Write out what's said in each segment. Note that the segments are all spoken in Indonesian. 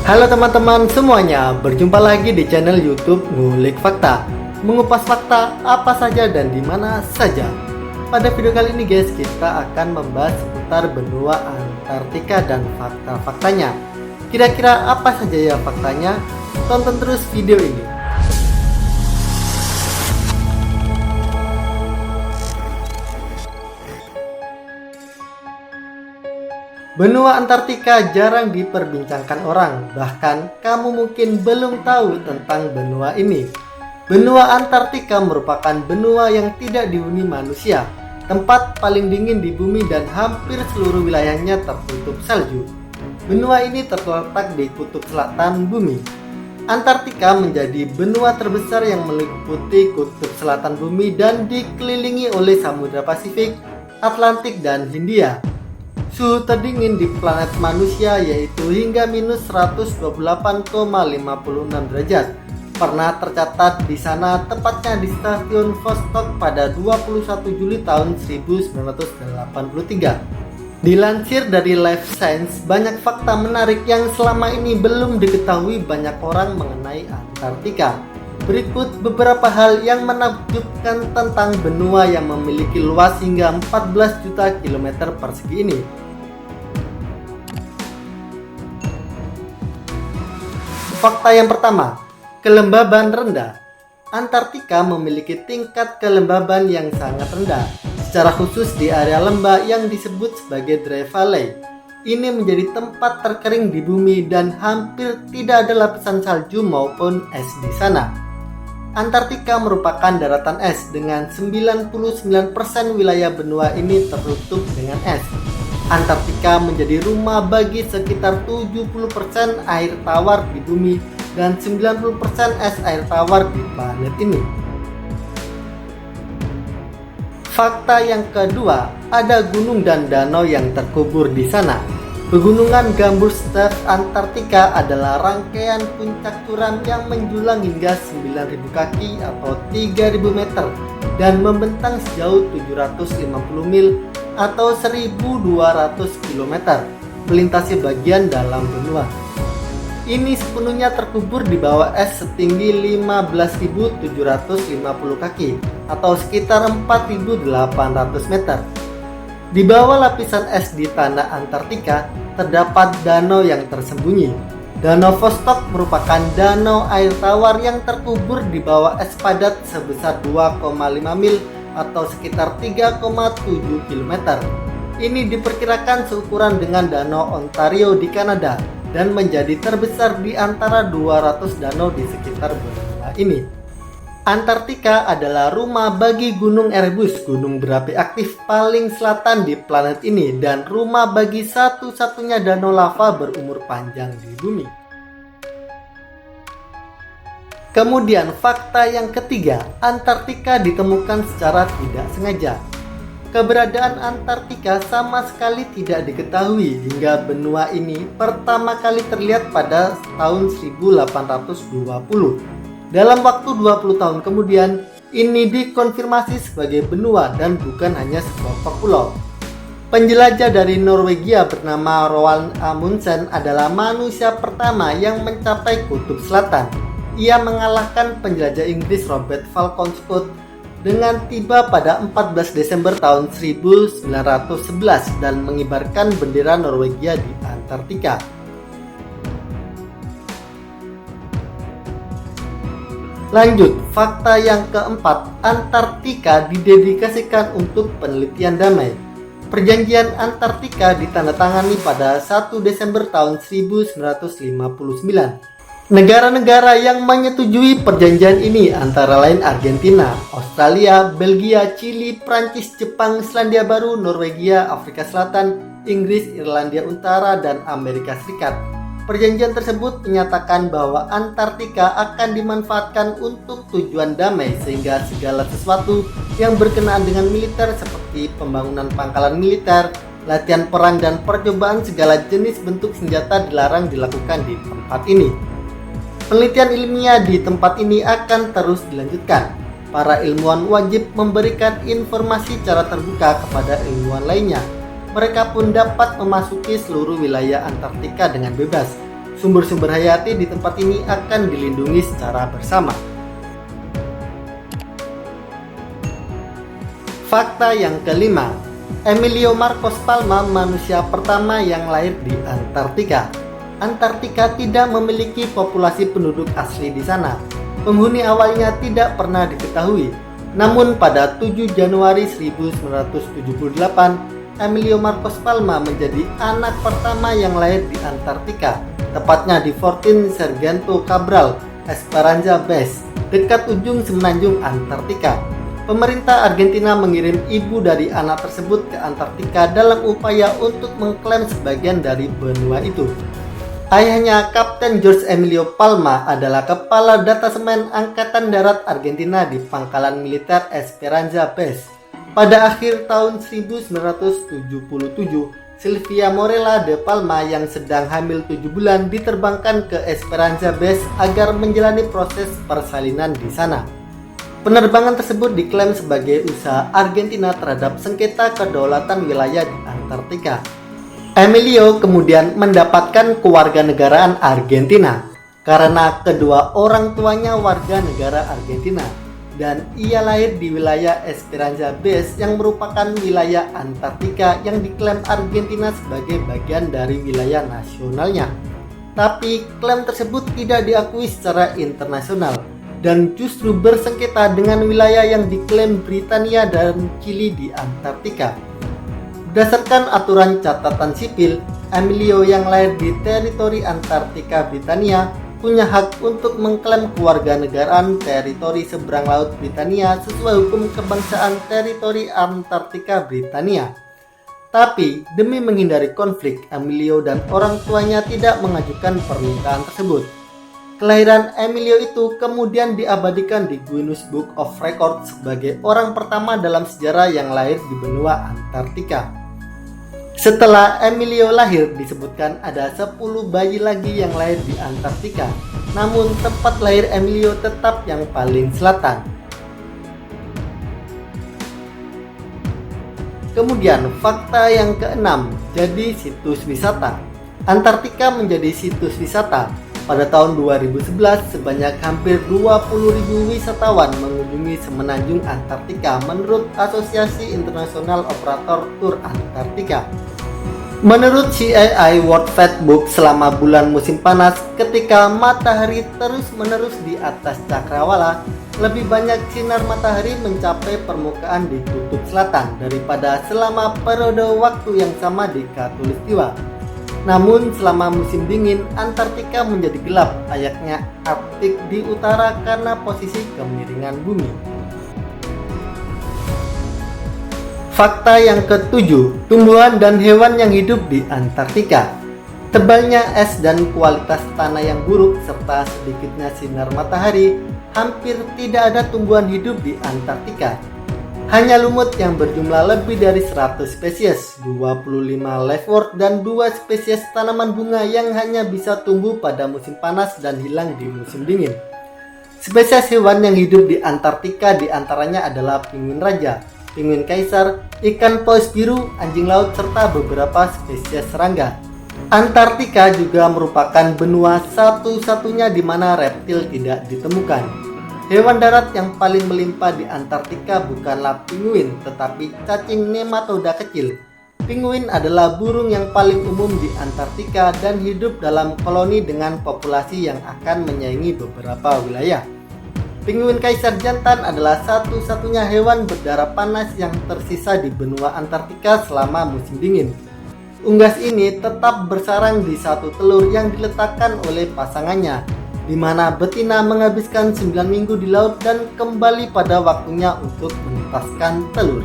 Halo teman-teman semuanya, berjumpa lagi di channel YouTube Ngulik Fakta. Mengupas fakta apa saja dan di mana saja. Pada video kali ini guys, kita akan membahas seputar benua Antartika dan fakta-faktanya. Kira-kira apa saja ya faktanya? Tonton terus video ini. Benua Antartika jarang diperbincangkan orang, bahkan kamu mungkin belum tahu tentang benua ini. Benua Antartika merupakan benua yang tidak dihuni manusia, tempat paling dingin di bumi dan hampir seluruh wilayahnya tertutup salju. Benua ini terletak di kutub selatan bumi. Antartika menjadi benua terbesar yang meliputi kutub selatan bumi dan dikelilingi oleh Samudra Pasifik, Atlantik, dan Hindia. Suhu terdingin di planet manusia yaitu hingga minus 128,56 derajat. Pernah tercatat di sana, tepatnya di stasiun Vostok pada 21 Juli tahun 1983. Dilansir dari Life Science, banyak fakta menarik yang selama ini belum diketahui banyak orang mengenai Antartika. Berikut beberapa hal yang menakjubkan tentang benua yang memiliki luas hingga 14 juta kilometer persegi ini. Fakta yang pertama, kelembaban rendah. Antartika memiliki tingkat kelembaban yang sangat rendah, secara khusus di area lembah yang disebut sebagai Dry Valley. Ini menjadi tempat terkering di bumi dan hampir tidak ada lapisan salju maupun es di sana. Antartika merupakan daratan es dengan 99% wilayah benua ini tertutup dengan es. Antartika menjadi rumah bagi sekitar 70% air tawar di bumi dan 90% es air tawar di planet ini. Fakta yang kedua, ada gunung dan danau yang terkubur di sana. Pegunungan Gamblerstaff Antartika adalah rangkaian puncak curam yang menjulang hingga 9.000 kaki atau 3.000 meter dan membentang sejauh 750 mil atau 1.200 km, melintasi bagian dalam benua. Ini sepenuhnya terkubur di bawah es setinggi 15.750 kaki atau sekitar 4.800 meter. Di bawah lapisan es di tanah Antartika terdapat danau yang tersembunyi. Danau Vostok merupakan danau air tawar yang terkubur di bawah es padat sebesar 2,5 mil atau sekitar 3,7 km. Ini diperkirakan seukuran dengan Danau Ontario di Kanada dan menjadi terbesar di antara 200 danau di sekitar benua ini. Antartika adalah rumah bagi Gunung Erebus, gunung berapi aktif paling selatan di planet ini, dan rumah bagi satu-satunya danau lava berumur panjang di bumi. Kemudian fakta yang ketiga, Antartika ditemukan secara tidak sengaja. Keberadaan Antartika sama sekali tidak diketahui hingga benua ini pertama kali terlihat pada tahun 1820. Dalam waktu 20 tahun kemudian, ini dikonfirmasi sebagai benua dan bukan hanya sekelompok pulau. Penjelajah dari Norwegia bernama Roald Amundsen adalah manusia pertama yang mencapai kutub selatan. Ia mengalahkan penjelajah Inggris Robert Falcon Scott dengan tiba pada 14 Desember tahun 1911 dan mengibarkan bendera Norwegia di Antartika. Lanjut, fakta yang keempat, Antartika didedikasikan untuk penelitian damai. Perjanjian Antartika ditandatangani pada 1 Desember tahun 1959. Negara-negara yang menyetujui perjanjian ini antara lain Argentina, Australia, Belgia, Chili, Prancis, Jepang, Selandia Baru, Norwegia, Afrika Selatan, Inggris, Irlandia Utara, dan Amerika Serikat. Perjanjian tersebut menyatakan bahwa Antartika akan dimanfaatkan untuk tujuan damai sehingga segala sesuatu yang berkenaan dengan militer seperti pembangunan pangkalan militer, latihan perang, dan percobaan segala jenis bentuk senjata dilarang dilakukan di tempat ini. Penelitian ilmiah di tempat ini akan terus dilanjutkan. Para ilmuwan wajib memberikan informasi secara terbuka kepada ilmuwan lainnya. Mereka pun dapat memasuki seluruh wilayah Antartika dengan bebas. Sumber-sumber hayati di tempat ini akan dilindungi secara bersama. Fakta yang kelima, Emilio Marcos Palma manusia pertama yang lahir di Antartika. Antartika tidak memiliki populasi penduduk asli di sana. Penghuni awalnya tidak pernah diketahui. Namun pada 7 Januari 1978, Emilio Marcos Palma menjadi anak pertama yang lahir di Antartika, tepatnya di Fortin Sargento Cabral, Esperanza Base, dekat ujung semenanjung Antartika. Pemerintah Argentina mengirim ibu dari anak tersebut ke Antartika dalam upaya untuk mengklaim sebagian dari benua itu. Ayahnya, Kapten Jorge Emilio Palma, adalah kepala detasemen Angkatan Darat Argentina di pangkalan militer Esperanza Base. Pada akhir tahun 1977, Silvia Morella de Palma yang sedang hamil 7 bulan diterbangkan ke Esperanza Base agar menjalani proses persalinan di sana. Penerbangan tersebut diklaim sebagai usaha Argentina terhadap sengketa kedaulatan wilayah di Antartika. Emilio kemudian mendapatkan kewarganegaraan Argentina karena kedua orang tuanya warga negara Argentina, dan ia lahir di wilayah Esperanza Base yang merupakan wilayah Antartika yang diklaim Argentina sebagai bagian dari wilayah nasionalnya. Tapi klaim tersebut tidak diakui secara internasional dan justru bersengketa dengan wilayah yang diklaim Britania dan Chili di Antartika. Berdasarkan aturan catatan sipil, Emilio yang lahir di teritori Antartika Britania punya hak untuk mengklaim kewarganegaraan teritori seberang laut Britania sesuai hukum kebangsaan teritori Antartika Britania. Tapi demi menghindari konflik, Emilio dan orang tuanya tidak mengajukan permintaan tersebut. Kelahiran Emilio itu kemudian diabadikan di Guinness Book of Records sebagai orang pertama dalam sejarah yang lahir di benua Antartika. Setelah Emilio lahir, disebutkan ada 10 bayi lagi yang lahir di Antartika. Namun tempat lahir Emilio tetap yang paling selatan. Kemudian fakta yang keenam, jadi situs wisata. Antartika menjadi situs wisata. Pada tahun 2011, sebanyak hampir 20.000 wisatawan mengunjungi semenanjung Antartika menurut Asosiasi Internasional Operator Tur Antartika. Menurut CAI World Factbook, selama bulan musim panas, ketika matahari terus-menerus di atas cakrawala, lebih banyak sinar matahari mencapai permukaan di kutub selatan daripada selama periode waktu yang sama di khatulistiwa. Namun selama musim dingin, Antartika menjadi gelap, layaknya Arktik di utara karena posisi kemiringan bumi. Fakta yang ketujuh, tumbuhan dan hewan yang hidup di Antartika. Tebalnya es dan kualitas tanah yang buruk serta sedikitnya sinar matahari, hampir tidak ada tumbuhan hidup di Antartika. Hanya lumut yang berjumlah lebih dari 100 spesies, 25 liveworm dan 2 spesies tanaman bunga yang hanya bisa tumbuh pada musim panas dan hilang di musim dingin. Spesies hewan yang hidup di Antartika diantaranya adalah penguin raja, penguin kaisar, ikan paus biru, anjing laut, serta beberapa spesies serangga. Antartika juga merupakan benua satu-satunya di mana reptil tidak ditemukan. Hewan darat yang paling melimpah di Antartika bukanlah penguin, tetapi cacing nematoda kecil. Penguin adalah burung yang paling umum di Antartika dan hidup dalam koloni dengan populasi yang akan menyaingi beberapa wilayah. Penguin kaisar jantan adalah satu-satunya hewan berdarah panas yang tersisa di benua Antartika selama musim dingin. Unggas ini tetap bersarang di satu telur yang diletakkan oleh pasangannya, di mana betina menghabiskan 9 minggu di laut dan kembali pada waktunya untuk menetaskan telur.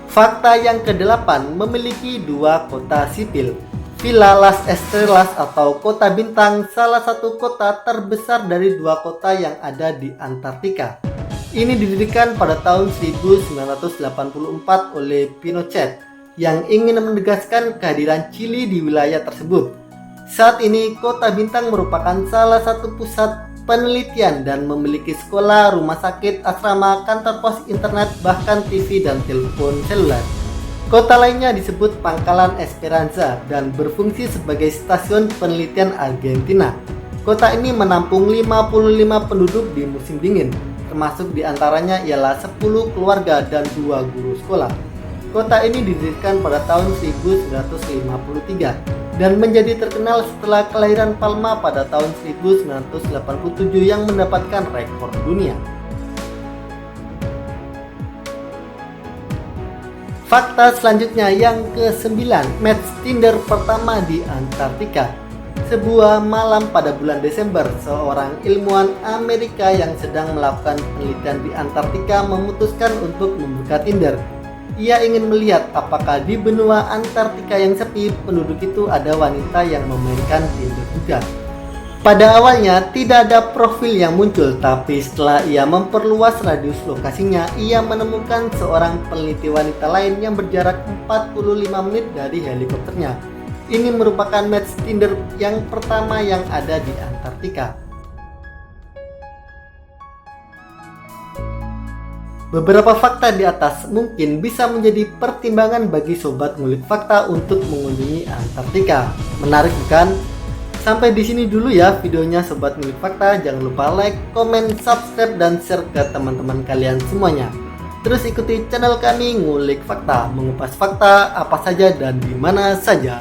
Fakta yang ke-8, memiliki 2 kota sipil. Villa Las Estrellas atau Kota Bintang, salah satu kota terbesar dari 2 kota yang ada di Antartika. Ini didirikan pada tahun 1984 oleh Pinochet yang ingin menegaskan kehadiran Chili di wilayah tersebut. Saat ini, Kota Bintang merupakan salah satu pusat penelitian dan memiliki sekolah, rumah sakit, asrama, kantor pos, internet, bahkan TV dan telepon seluler. Kota lainnya disebut Pangkalan Esperanza dan berfungsi sebagai stasiun penelitian Argentina. Kota ini menampung 55 penduduk di musim dingin, termasuk diantaranya ialah 10 keluarga dan 2 guru sekolah. Kota ini didirikan pada tahun 1953 dan menjadi terkenal setelah kelahiran Palma pada tahun 1987 yang mendapatkan rekor dunia. Fakta selanjutnya yang ke-9, match Tinder pertama di Antartika. Sebuah malam pada bulan Desember, seorang ilmuwan Amerika yang sedang melakukan penelitian di Antartika memutuskan untuk membuka Tinder. Ia ingin melihat apakah di benua Antartika yang sepi, penduduk itu ada wanita yang memainkan Tinder juga. Pada awalnya tidak ada profil yang muncul, tapi setelah ia memperluas radius lokasinya, ia menemukan seorang peneliti wanita lain yang berjarak 45 menit dari helikopternya. Ini merupakan match Tinder yang pertama yang ada di Antartika. Beberapa fakta di atas mungkin bisa menjadi pertimbangan bagi sobat ngulik fakta untuk mengunjungi Antartika. Menarik bukan? Sampai di sini dulu ya videonya sobat ngulik fakta. Jangan lupa like, komen, subscribe, dan share ke teman-teman kalian semuanya. Terus ikuti channel kami Ngulik Fakta, mengupas fakta apa saja dan di mana saja.